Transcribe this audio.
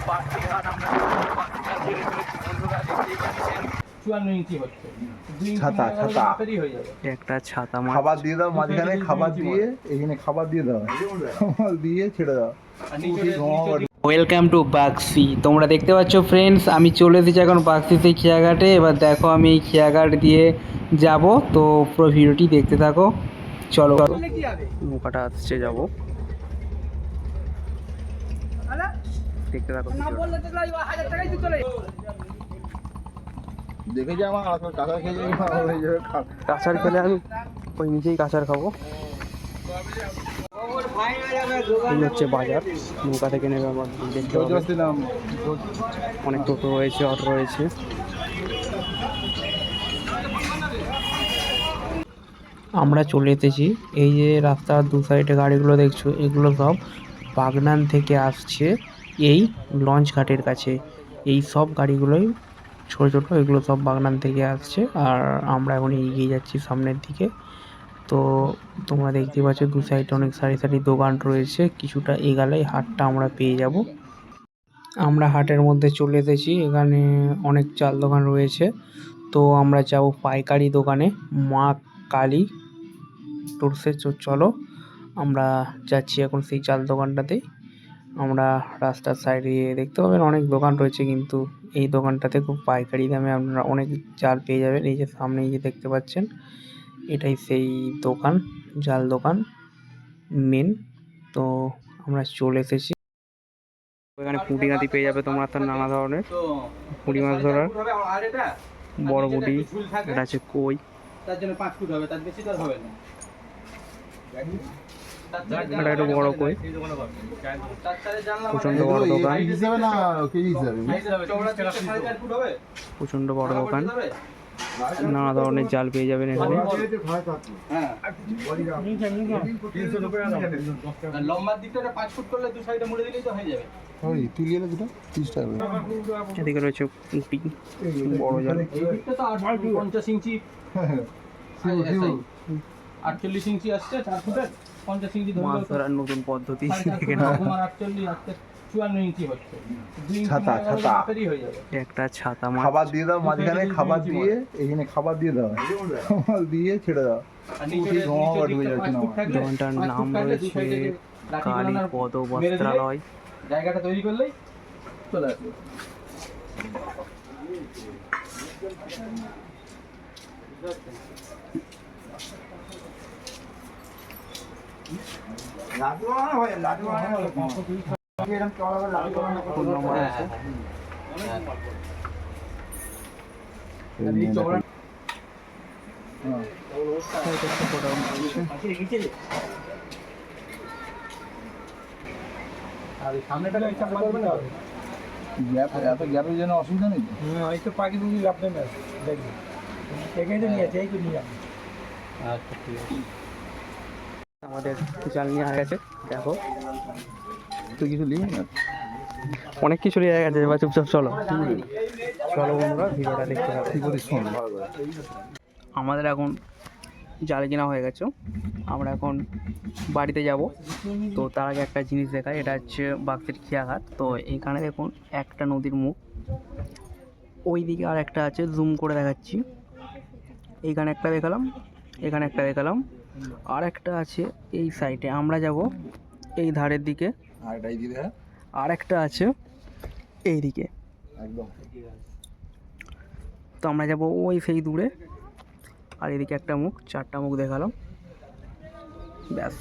পাখিঘাট আমরা পাখিঘাট ছেড়ে ফেলেছি বন্ধুরা, দেখতেই পাচ্ছেন 54 ইঞ্চি হচ্ছে, 2 ইঞ্চি ছাতা ছাতা মাপেরই হয়ে যাবে। একটা ছাতা খাবার দিয়ে দাও মাঝখানে, খাবার দিয়ে এখানে খাবার দিয়ে দাও, খাবার দিয়ে ছেড়ে দাও। আর নিচে ওয়েলকাম টু বাক্সি। তোমরা দেখতে পাচ্ছ ফ্রেন্ডস, আমি চলে এসেছি এখন বাক্সিতে খেয়াঘাটে। এবার দেখো আমি এই খেয়াঘাট দিয়ে যাব, তো পুরো ভিডিওটি দেখতে থাকো। চলো নৌকাটা আসছে, যাব দেখতে থাকো। দেখে যে আমার কাঁচা খেয়ে যাবে, কাঁচার খেলে আমি ওই নিজেই কাঁচার খাবো। এই হচ্ছে বাজার, নৌকা থেকে নেবে আমার দেখতে হবে। অনেক টোটো রয়েছে, অটো রয়েছে। আমরা চলে এসেছি। এই যে রাস্তার দু সাইডে গাড়িগুলো দেখছো, এগুলো সব বাগনান থেকে আসছে এই লঞ্চ ঘাটের কাছে। এই সব গাড়িগুলোই ছোটো ছোটো, এগুলো সব বাগনান থেকে আসছে। আর আমরা এখন এগিয়ে যাচ্ছি সামনের দিকে। তো তোমরা দেখতে পাচ্ছ দু সাইডে অনেক সারি সারি দোকান রয়েছে। কিছুটা এগালেই হাটটা আমরা পেয়ে যাব। আমরা হাটের মধ্যে চলে এসেছি, এখানে অনেক চাল দোকান রয়েছে। তো আমরা যাব পাইকারি দোকানে, মা কালী টুরসে। চলো আমরা যাচ্ছি এখন সেই চাল দোকানটাতে। আমরা রাস্তার সাইডে দেখতে পাবেন অনেক দোকান রয়েছে, কিন্তু এই দোকানটাতে খুব পাইকারি দামে আপনারা অনেক চাল পেয়ে যাবেন। এই যে সামনে এই যে দেখতে পাচ্ছেন, এটাই সেই দোকান, জাল দোকান মেন। তো আমরা চলে এসেছি। এখানে পুঁটি গাঁতি পেয়ে যাবে তোমরা, তার নানা ধরনের পুঁটি মাছ ধরার, বড় পুঁটি, এটা আছে কই, তার জন্য 5 ফুট হবে, তার বেশি তো হবে না। এটা একটু বড় কই, প্রচন্ড বড় দোকান, প্রচন্ড বড় দোকান। নানা ধরনের জাল পেয়ে যাবেন এখানে। লম্বার দিকটা 5 ফুট করলে দু সাইডে মুড়ে দিলেই তো হয়ে যাবে। এদিকে রয়েছে পুঁটি, বড় জাল। এই দিকটা তো 50 ইঞ্চি, 48 ইঞ্চি আসছে 4 ফুটের, 50 ইঞ্চি ধরে মাছ ধরার নতুন পদ্ধতি দেখে না, নাও। 48 আসছে 54 ইঞ্চি হচ্ছে, 2 ইঞ্চি ছাতা ছাতা মাপেরই হয়ে যাবে। একটা ছাতা, খাবার দিয়ে দাও মাঝখানে, খাবার দিয়ে এখানে খাবার দিয়ে দাও, খাবার দিয়ে ছেড়ে দাও। আর নিচে দোকানটার নাম রয়েছে কালী পদ বস্ত্রালয়। জায়গাটা তৈরি করলেই চলে আসবে। এত গ্যাপের জন্য অসুবিধা নেই। হয়তো পাখি বুঝি লাভ নেই, দেখবি এখানে তো নিয়ে আছে, এই তো নিয়ে যাবে। আচ্ছা ঠিক আছে, আমাদের জাল নিয়ে হয়ে গেছে। দেখো তো কিছু লিখে না, অনেক কিছু নিয়ে গেছে। এবার চুপচাপ চলো, চলো বন্ধুরা ভিডিওটা দেখতে হবে। আমাদের এখন জাল কেনা হয়ে গেছে, আমরা এখন বাড়িতে যাব। তো তার আগে একটা জিনিস দেখায়, এটা হচ্ছে বাক্সির খেয়াঘাট। তো এইখানে দেখুন একটা নদীর মুখ, ওই দিকে আর একটা আছে, জুম করে দেখাচ্ছি। এইখানে একটা দেখালাম, এখানে একটা দেখালাম, আর একটা আছে এই সাইডে। আমরা যাব এই ধারের দিকে, আর একটা আছে এই দিকে একদম। তো আমরা যাব ওই সেই দূরে। আর এদিকে একটা মুখ, 4টা মুখ দেখালাম, ব্যাস।